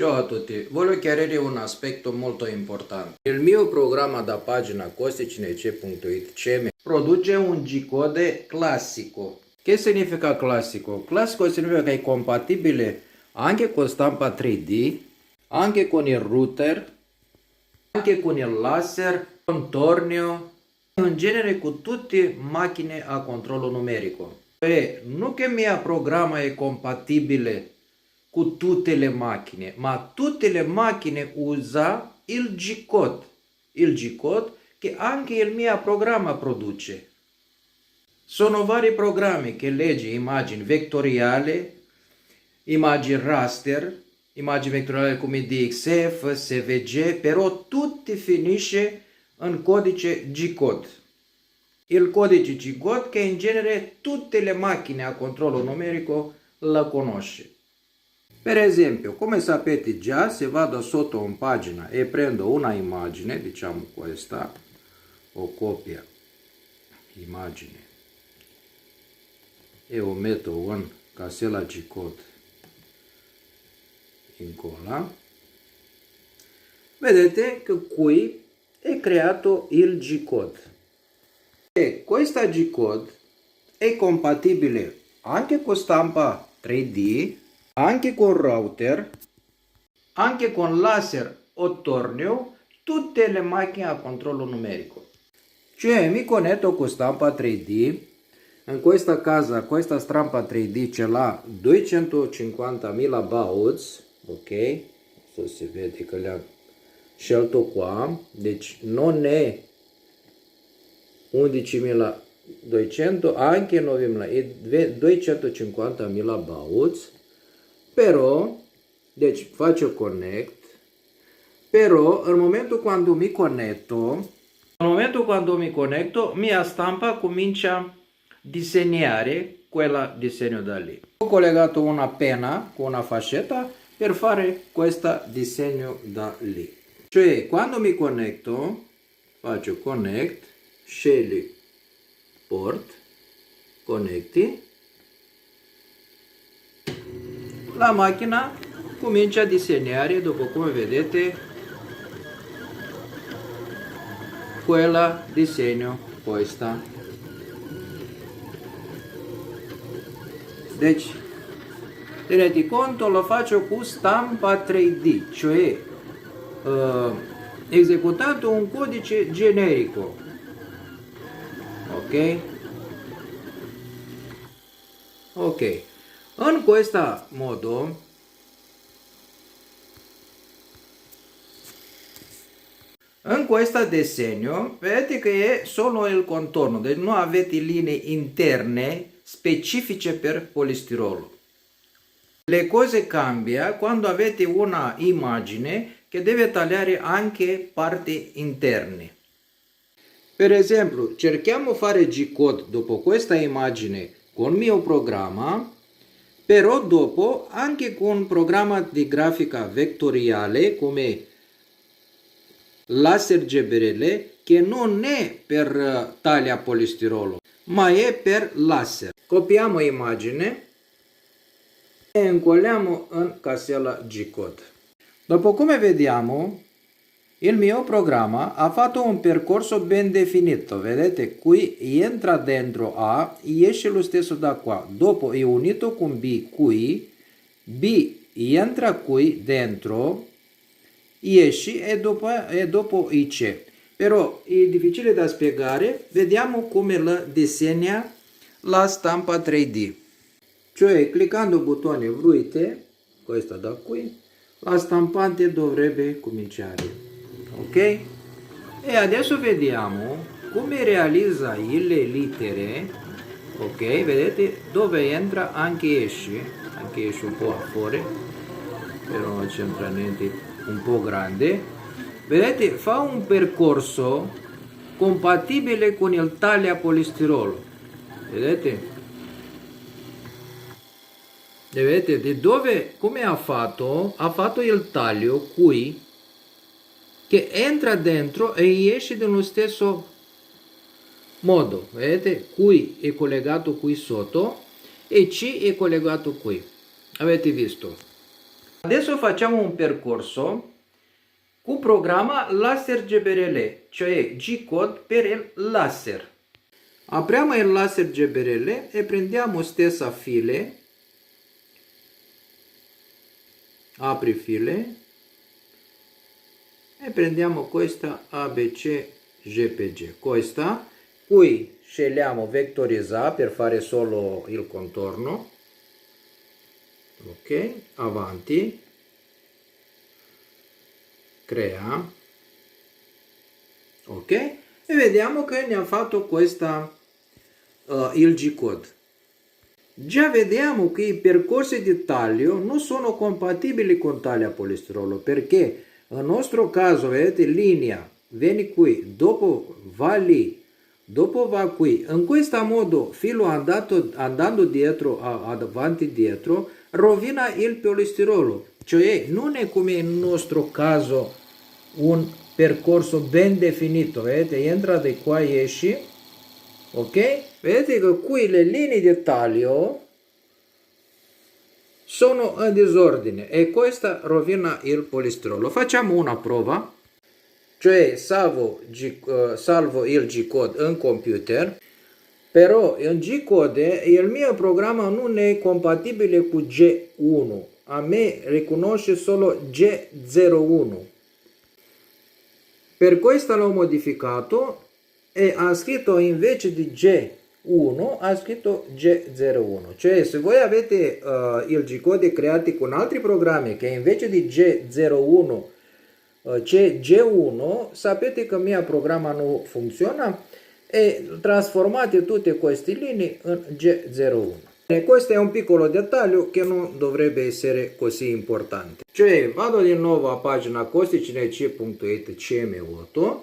Ciao a tutti, voglio chiarire un aspetto molto importante. Il mio programma da pagina costicinece.it CM produce un G-code classico. Che significa classico? Classico significa che è compatibile anche con stampa 3D, anche con il router, anche con il laser, con tornio, in genere con tutte macchine a controllo numerico. E non che il mio programma è compatibile con tutte le macchine, ma tutte le macchine usano il G-code. Il G-code che anche il mio programma produce. Sono vari programmi che legge immagini vettoriali, immagini raster, immagini vettoriali come DXF, SVG, però tutti finisce in codice G-code. Il codice G-code che in genere tutte le macchine a controllo numerico la conosce. Per esempio, come sapete già, se vado sotto una pagina e prendo una immagine, diciamo questa, o copia immagine, e o metto in casella G-code in cola, vedete che qui è creato il G-code. E questa G-code è compatibile anche con stampa 3D, anche con router, anche con laser o tornio, tutte le macchine a controllo numerico. Cioè mi connetto con stampa 3D, in questa casa questa stampa 3D ce l'ha 250.000 bauds, ok? So si vede che le-am scelto qua, deci non è 11.200, anche 9.000, è 250.000 bauds. Però, deci faccio connect, però în momentul quando mi connetto, mia stampa comincia a disegnare quella disegno da lì. Ho collegato una penna con una fascetta per fare questo disegno da lì. Cioè, quando mi connetto, faccio connect, scegli port, connecti, la macchina comincia a disegnare, dopo come vedete, quella disegno questa. Deci, tenete conto, lo faccio con stampa 3D, cioè esecutate un codice generico. Ok? Ok. In questo modo in questo disegno vedete che è solo il contorno, non avete linee interne specifiche per polistirolo. Le cose cambiano quando avete una immagine che deve tagliare anche parti interne. Per esempio, cerchiamo di fare G-code dopo questa immagine con il mio programma. Però dopo anche con un programma di grafica vettoriale come laser GBRL che non è per taglia polistirolo ma è per laser. Copiamo immagine e incolliamo in casella G-code. Dopo come vediamo il mio programma ha fatto un percorso ben definito, vedete qui entra dentro A, esce lo stesso da qua, dopo è unito con B qui, B entra qui dentro, esce e dopo IC. Però è difficile da spiegare, vediamo come la disegna la stampa 3D. Cioè cliccando bottone vrute, questa da qui, la stampante dovrebbe cominciare. Ok? E adesso vediamo come realizza le lettere. Ok, vedete dove entra anche esce un po' fuori, però non c'entra niente, un po' grande. Vedete, fa un percorso compatibile con il taglia polistirolo. Vedete? Vedete di dove, come ha fatto? Ha fatto il taglio qui che entra dentro e esce nello stesso modo. Vedete? Qui è collegato qui sotto e C è collegato qui. Avete visto? Adesso facciamo un percorso cu programma Laser GBRL, cioè G-code per il laser. Apriamo il laser GBRL e prendiamo stessa file, apri file e prendiamo questa ABC JPG. Questa qui scegliamo vettorizzare per fare solo il contorno. Ok, avanti, crea, ok, e vediamo che ne ha fatto questa il G-code. Già vediamo che i percorsi di taglio non sono compatibili con taglia polistirolo, perché nel nostro caso, vedete, linea, vieni qui, dopo va lì, dopo va qui. In questo modo, filo andando dietro, avanti e dietro, rovina il polistirolo. Cioè, non è come nel nostro caso un percorso ben definito, vedete, entra di qua e esci, ok? Vedete che qui le linee di taglio sono in disordine e questa rovina il polistirolo. Facciamo una prova, cioè salvo il G-code in computer, però in G-code il mio programma non è compatibile con G1, a me riconosce solo G01. Per questo l'ho modificato e ha scritto invece di G1 ha scritto G01. Cioè se voi avete il G-code creati con altri programmi che invece di G01 c'è G1, sapete che il mio programma non funziona e trasformate tutte queste linee in G01. E questo è un piccolo dettaglio che non dovrebbe essere così importante. Cioè vado di nuovo a pagina costicinec.it CM8,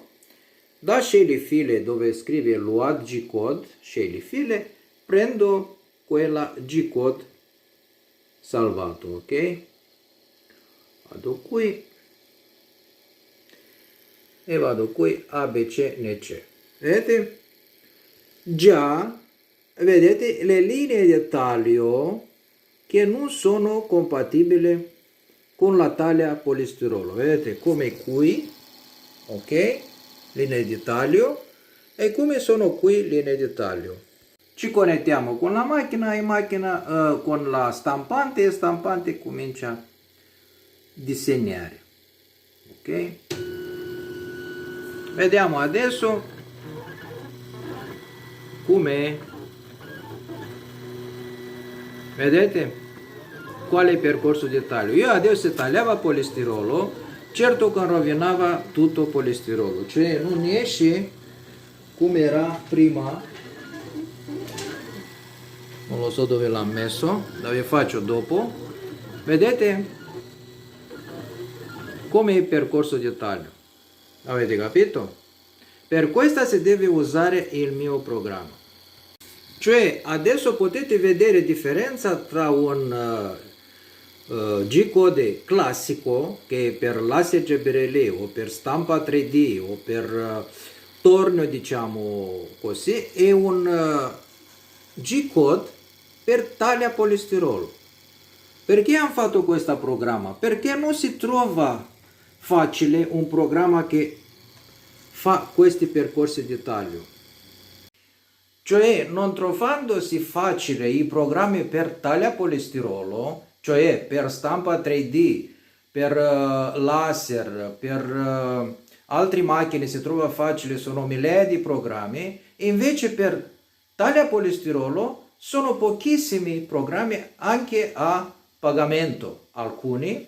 da scegli file dove scrive luat G-code, scegli file, prendo quella G-code salvato, ok? Vado qui e vado qui ABCNC. Vedete? Già vedete le linee di taglio che non sono compatibili con la taglia polistirolo. Vedete come qui, ok? Linee di taglio e come sono qui linee di taglio. Ci connettiamo con la macchina e macchina con la stampante e stampante comincia a disegnare. Ok? Vediamo adesso com'è. Vedete qual è il percorso di taglio? Io adesso tagliava polistirolo, certo che rovinava tutto polistirolo, cioè non esce come era prima. Non lo so dove l'ha messo, dove faccio dopo. Vedete come è il percorso di taglio? Avete capito? Per questo si deve usare il mio programma. Cioè adesso potete vedere differenza tra un G-code classico che per laser GBRL o per stampa 3D o per torno, diciamo così, e un G-code per taglia polistirolo. Perché hanno fatto questo programma? Perché non si trova facile un programma che fa questi percorsi di taglio. Cioè, non trovandosi facile i programmi per taglia polistirolo, cioè per stampa 3D, per laser, per altre macchine si trova facile, sono migliaia di programmi, invece per taglia polistirolo sono pochissimi programmi anche a pagamento, alcuni,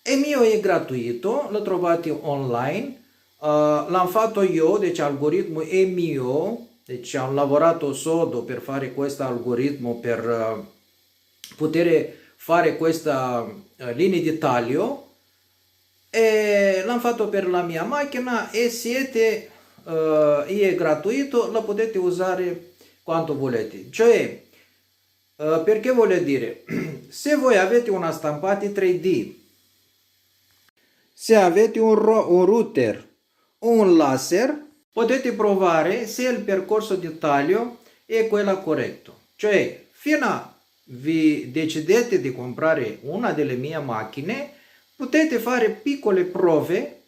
e il mio è gratuito, lo trovate online, l'ho fatto io, deci algoritmo è mio. Deci ho lavorato sodo per fare questo algoritmo, per poter fare questa linea di taglio, e l'ho fatto per la mia macchina e è gratuito, lo potete usare quanto volete. Cioè, perché voglio dire, se voi avete una stampante 3D, se avete un router o un laser, potete provare se il percorso di taglio è quello corretto. Cioè, fino a vi decidete di comprare una delle mie macchine, potete fare piccole prove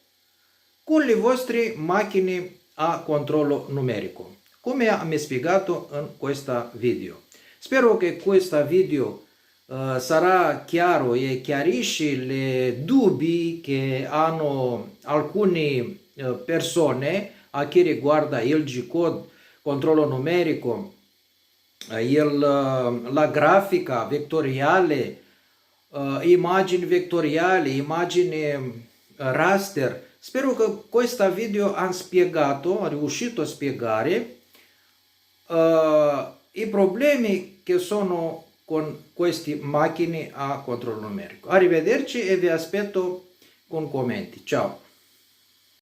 con le vostre macchine a controllo numerico, come am spiegato in questo video. Spero che questo video sarà chiaro e chiarisce le dubbi che hanno alcune persone a che riguarda il G-code, controllo numerico, la grafica vettoriale, immagini vettoriali, immagini raster. Spero che questo video ha riuscito a spiegare i problemi che sono con queste macchine a controllo numerico. Arrivederci e vi aspetto con commenti. Ciao!